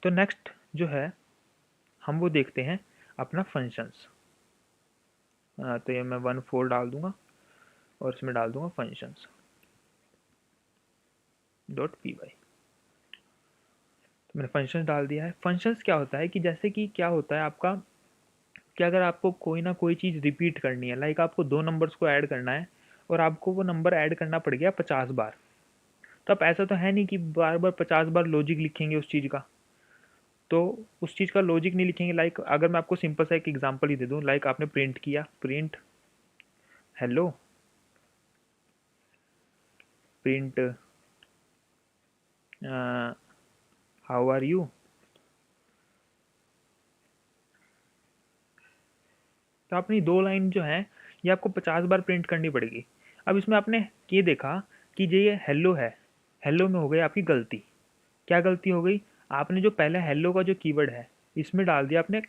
तो नेक्स्ट जो है हम वो देखते हैं अपना फंक्शंस। तो ये मैं 1 4 डाल दूंगा और इसमें डाल दूंगा फंक्शंस डॉट पी वाई। तो मैंने फंक्शंस डाल दिया है। फंक्शंस क्या होता है कि जैसे कि क्या होता है आपका कि अगर आपको कोई ना कोई चीज़ रिपीट करनी है, लाइक आपको 2 नंबर्स को ऐड करना है और आपको वो नंबर ऐड करना पड़ गया 50 बार, तो अब ऐसा तो है नहीं कि बार बार 50 बार लॉजिक लिखेंगे उस चीज़ का। तो उस चीज़ का लॉजिक नहीं लिखेंगे। लाइक अगर मैं आपको सिंपल सा एक एग्जांपल ही दे दूं, लाइक आपने प्रिंट किया, print hello, print how are you, तो अपनी 2 लाइन जो है ये आपको 50 बार प्रिंट करनी पड़ेगी। अब इसमें आपने ये देखा कि ये हेलो है, हेलो में हो गई आपकी गलती। क्या गलती हो गई? आपने जो पहले हेलो का जो कीवर्ड है इसमें डाल दिया आपने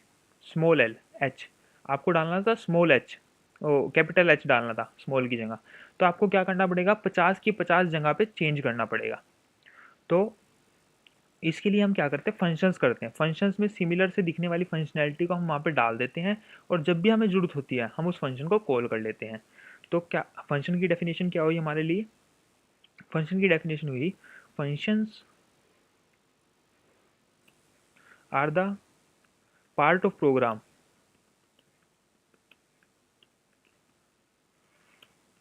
स्मॉल एल एच, आपको डालना था स्मॉल एच, ओ कैपिटल एच डालना था स्मॉल की जगह। तो आपको क्या करना पड़ेगा, 50 की 50 जगह पे चेंज करना पड़ेगा। तो इसके लिए हम क्या करते हैं, फंक्शंस करते हैं। फंक्शंस में सिमिलर से दिखने वाली फंक्शनैलिटी को हम वहाँ पे डाल देते हैं और जब भी हमें ज़रूरत होती है हम उस फंक्शन को कॉल कर लेते हैं। तो क्या फंक्शन की डेफिनेशन क्या हुई हमारे लिए? फंक्शन की डेफिनेशन हुई, functions are the part of program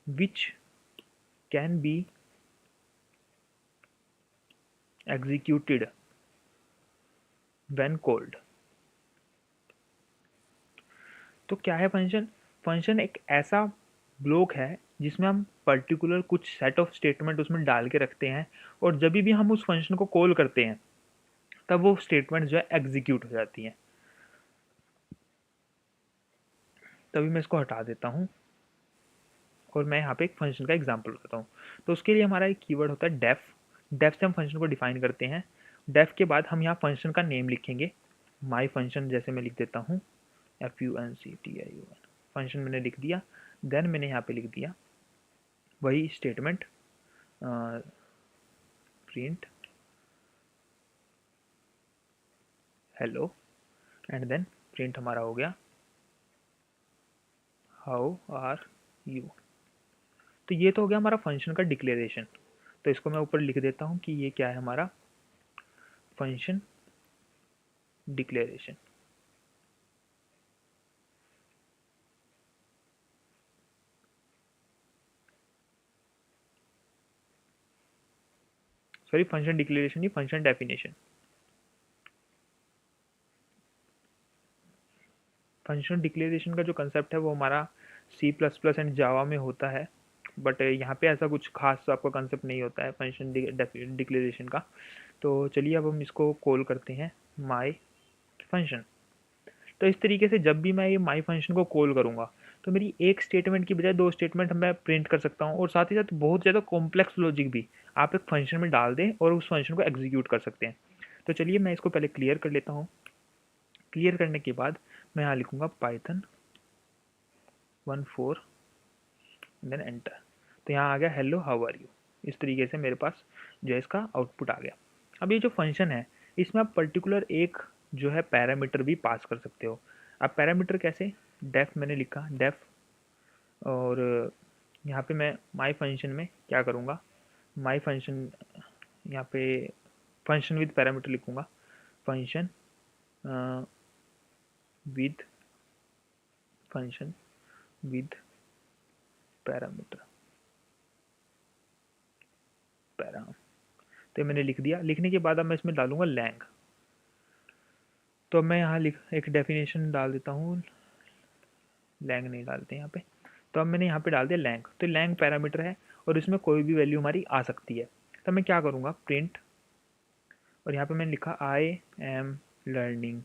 which can be executed when called। तो क्या है फंक्शन? फंक्शन एक ऐसा ब्लॉक है जिसमें हम पर्टिकुलर कुछ सेट ऑफ स्टेटमेंट उसमें डाल के रखते हैं और जब भी हम उस फंक्शन को कॉल करते हैं तब वो स्टेटमेंट जो है एग्जीक्यूट हो जाती हैं। तभी मैं इसको हटा देता हूँ और मैं यहाँ पे एक फंक्शन का एग्जांपल बताता हूँ। तो उसके लिए हमारा एक कीवर्ड होता है डेफ। डेफ से हम फंक्शन को डिफाइन करते हैं। डेफ के बाद हम यहाँ फंक्शन का नेम लिखेंगे। माई फंक्शन जैसे मैं लिख देता हूँ FUNCTION, फंक्शन मैंने लिख दिया। देन मैंने यहाँ पे लिख दिया वही statement print hello and then print हमारा हो गया हाउ आर यू। तो ये तो हो गया हमारा फंक्शन का डिक्लेरेशन। तो इसको मैं ऊपर लिख देता हूँ कि ये क्या है हमारा function declaration. Sorry, function declaration नहीं, फंक्शन डेफिनेशन। फंक्शन डिक्लेरेशन का जो कंसेप्ट है वो हमारा C++ एंड जावा में होता है, बट यहाँ पे ऐसा कुछ खास आपका कंसेप्ट नहीं होता है फंक्शन डिक्लेरेशन का। तो चलिए अब हम इसको कॉल करते हैं माई फंक्शन। तो इस तरीके से जब भी मैं ये माई फंक्शन को कॉल करूँगा तो मेरी एक स्टेटमेंट की बजाय 2 स्टेटमेंट मैं प्रिंट कर सकता हूँ और साथ ही साथ बहुत ज़्यादा कॉम्प्लेक्स लॉजिक भी आप एक फंक्शन में डाल दें और उस फंक्शन को एग्जीक्यूट कर सकते हैं। तो चलिए मैं इसको पहले क्लियर कर लेता हूँ। क्लियर करने के बाद मैं यहाँ लिखूँगा पाइथन 1 4 देन एंटर। तो यहाँ आ गया हेलो हाउ आर यू। इस तरीके से मेरे पास जो है इसका आउटपुट आ गया। अब ये जो फंक्शन है इसमें आप पर्टिकुलर एक जो है पैरामीटर भी पास कर सकते हो। अब पैरामीटर कैसे? डेफ मैंने लिखा डेफ, और यहाँ पे मैं माई फंक्शन में क्या करूँगा, माई फंक्शन यहाँ पे फंक्शन विद पैरामीटर लिखूँगा, function with function with parameter params. तो ये मैंने लिख दिया। लिखने के बाद अब मैं इसमें डालूंगा लैंग। तो मैं यहाँ लिख एक डेफिनेशन डाल देता हूँ, लैंग नहीं डालते यहाँ पे। तो अब मैंने यहाँ पे डाल दिया लैंग। तो लैंग पैरामीटर है और इसमें कोई भी वैल्यू हमारी आ सकती है। तो मैं क्या करूँगा, प्रिंट, और यहाँ पे मैंने लिखा आई एम लर्निंग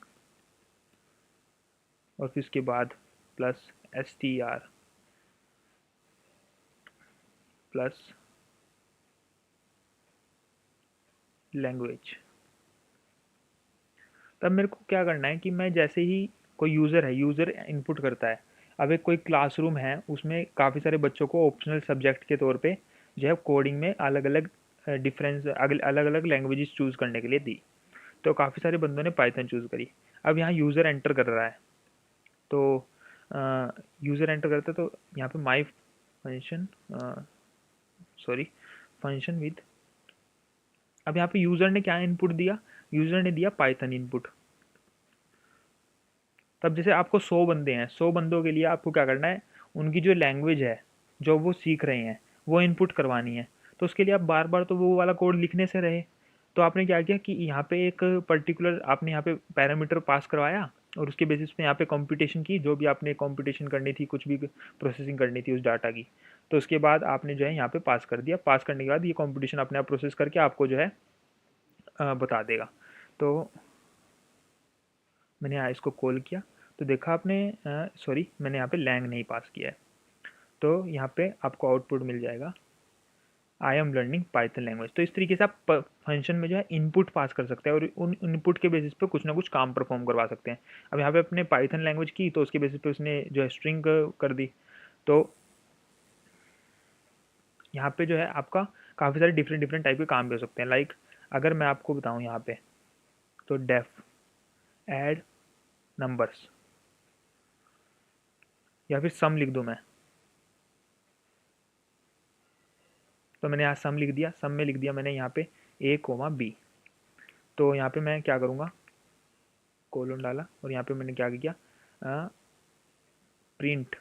और फिर उसके बाद प्लस str प्लस लैंग्वेज। तब मेरे को क्या करना है कि मैं जैसे ही कोई यूज़र है, यूज़र इनपुट करता है। अब एक कोई क्लासरूम है उसमें काफ़ी सारे बच्चों को ऑप्शनल सब्जेक्ट के तौर पे जो है कोडिंग में अलग अलग डिफरेंस अलग अलग लैंग्वेजेस चूज़ करने के लिए दी। तो काफ़ी सारे बंदों ने पाइथन चूज़ करी। अब यहाँ यूज़र एंटर कर रहा है, तो यूज़र एंटर करता है तो यहाँ पे माई फंक्शन सॉरी फंक्शन विद, अब यहाँ पे यूज़र ने क्या इनपुट दिया, यूज़र ने दिया पाइथन इनपुट। तब जैसे आपको 100 बंदे हैं, 100 बंदों के लिए आपको क्या करना है, उनकी जो लैंग्वेज है जो वो सीख रहे हैं वो इनपुट करवानी है। तो उसके लिए आप बार बार तो वो वाला कोड लिखने से रहे, तो आपने क्या किया कि यहाँ पे एक पर्टिकुलर आपने यहाँ पे पैरामीटर पास करवाया और उसके बेसिस पे यहाँ पे कंप्यूटेशन की, जो भी आपने कंप्यूटेशन करनी थी, कुछ भी प्रोसेसिंग करनी थी उस डाटा की, तो उसके बाद आपने जो है यहाँ पे पास कर दिया। पास करने के बाद ये कंप्यूटेशन अपने आप प्रोसेस करके आपको जो है बता देगा। तो मैंने यहाँ इसको कॉल किया तो देखा आपने, सॉरी मैंने यहाँ पे लैंग नहीं पास किया है, तो यहाँ पे आपको आउटपुट मिल जाएगा I am learning Python language. तो इस तरीके से आप फंक्शन में जो है इनपुट पास कर सकते हैं और उन इनपुट के बेसिस पे कुछ ना कुछ काम परफॉर्म करवा सकते हैं। अब यहाँ पे अपने पाइथन लैंग्वेज की, तो उसके बेसिस पे उसने जो है स्ट्रिंग कर दी। तो यहाँ पे जो है आपका काफ़ी सारे डिफरेंट डिफरेंट टाइप के काम भी हो सकते हैं। लाइक अगर मैं आपको बताऊँ यहाँ पे, तो डेफ ऐड नंबर्स, या फिर सम लिख दूँ मैं, तो मैंने यहाँ सम लिख दिया। सम में लिख दिया मैंने यहाँ पे ए कोमा बी। तो यहाँ पे मैं क्या करूँगा, कोलन डाला और यहाँ पे मैंने क्या किया, प्रिंट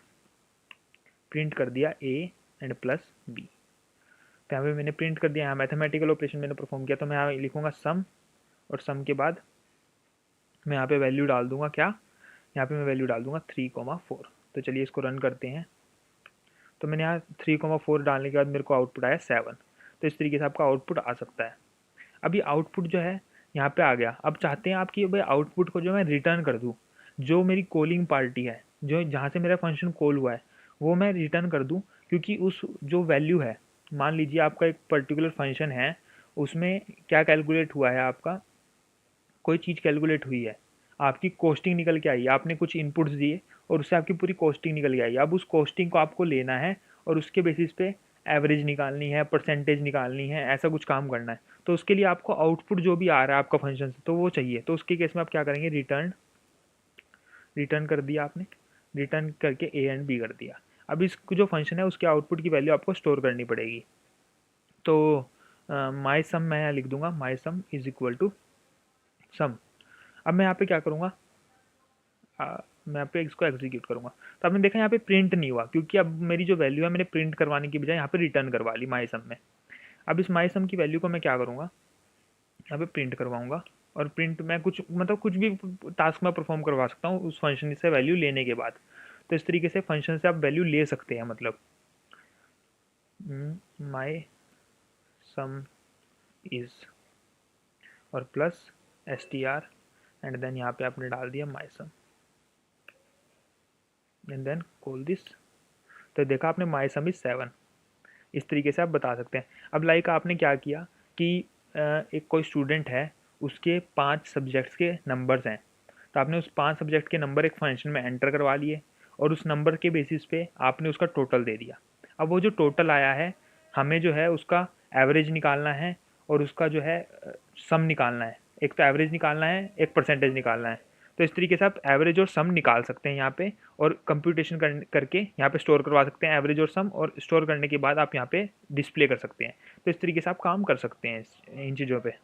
प्रिंट कर दिया ए एंड प्लस बी। तो यहाँ पे मैंने प्रिंट कर दिया, यहाँ मैथमेटिकल ऑपरेशन मैंने परफॉर्म किया। तो मैं यहाँ लिखूँगा सम, और सम के बाद मैं यहाँ पे वैल्यू डाल दूँगा क्या, यहाँ पे मैं वैल्यू डाल दूँगा 3,4। तो चलिए इसको रन करते हैं। तो मैंने यहाँ 3,4 डालने के बाद मेरे को आउटपुट आया 7। तो इस तरीके से आपका आउटपुट आ सकता है। अभी आउटपुट जो है यहाँ पे आ गया। अब चाहते हैं आप कि भाई आउटपुट को जो मैं रिटर्न कर दूँ, जो मेरी कॉलिंग पार्टी है, जो जहाँ से मेरा फंक्शन कॉल हुआ है वो मैं रिटर्न कर दूँ, क्योंकि उस जो वैल्यू है, मान लीजिए आपका एक पर्टिकुलर फंक्शन है, उसमें क्या कैलकुलेट हुआ है, आपका कोई चीज़ कैलकुलेट हुई है, आपकी कॉस्टिंग निकल के आई है, आपने कुछ इनपुट्स दिए और उससे आपकी पूरी कॉस्टिंग निकल के आई। अब उस कॉस्टिंग को आपको लेना है और उसके बेसिस पे एवरेज निकालनी है, परसेंटेज निकालनी है, ऐसा कुछ काम करना है। तो उसके लिए आपको आउटपुट जो भी आ रहा है आपका फंक्शन से, तो वो चाहिए। तो उसके केस में आप क्या करेंगे, रिटर्न रिटर्न कर दिया आपने, रिटर्न करके ए एंड बी कर दिया। अब इस जो फंक्शन है उसके आउटपुट की वैल्यू आपको स्टोर करनी पड़ेगी। तो माई सम मैं यहाँ लिख दूंगा, माई सम इज इक्वल टू सम। अब मैं यहाँ पे क्या करूँगा, मैं यहाँ पे इसको एग्जीक्यूट करूँगा। तो आपने देखा यहाँ पे प्रिंट नहीं हुआ, क्योंकि अब मेरी जो वैल्यू है मैंने प्रिंट करवाने की बजाय यहाँ पे रिटर्न करवा ली माई सम में। अब इस माई सम की वैल्यू को मैं क्या करूँगा, यहाँ पे प्रिंट करवाऊँगा। और प्रिंट मैं कुछ मतलब कुछ भी टास्क में परफॉर्म करवा सकता हूँ उस फंक्शन से वैल्यू लेने के बाद। तो इस तरीके से फंक्शन से आप वैल्यू ले सकते हैं। मतलब माई सम इज़ और प्लस str एंड देन यहाँ पे आपने डाल दिया माई सम एंड देन कॉल दिस। तो देखा आपने माई सम इज 7। इस तरीके से आप बता सकते हैं। अब लाइक आपने क्या किया कि एक कोई स्टूडेंट है, उसके 5 सब्जेक्ट्स के नंबर्स हैं, तो आपने उस 5 सब्जेक्ट के नंबर एक फंक्शन में एंटर करवा लिए और उस नंबर के बेसिस पे आपने उसका टोटल दे दिया। अब वो जो टोटल आया है, हमें जो है उसका एवरेज निकालना है और उसका जो है सम निकालना है। एक तो एवरेज निकालना है, एक परसेंटेज निकालना है। तो इस तरीके से आप एवरेज और सम निकाल सकते हैं यहाँ पे, और कंप्यूटेशन करके यहाँ पे स्टोर करवा सकते हैं एवरेज और सम, और स्टोर करने के बाद आप यहाँ पे डिस्प्ले कर सकते हैं। तो इस तरीके से आप काम कर सकते हैं इन चीज़ों पे।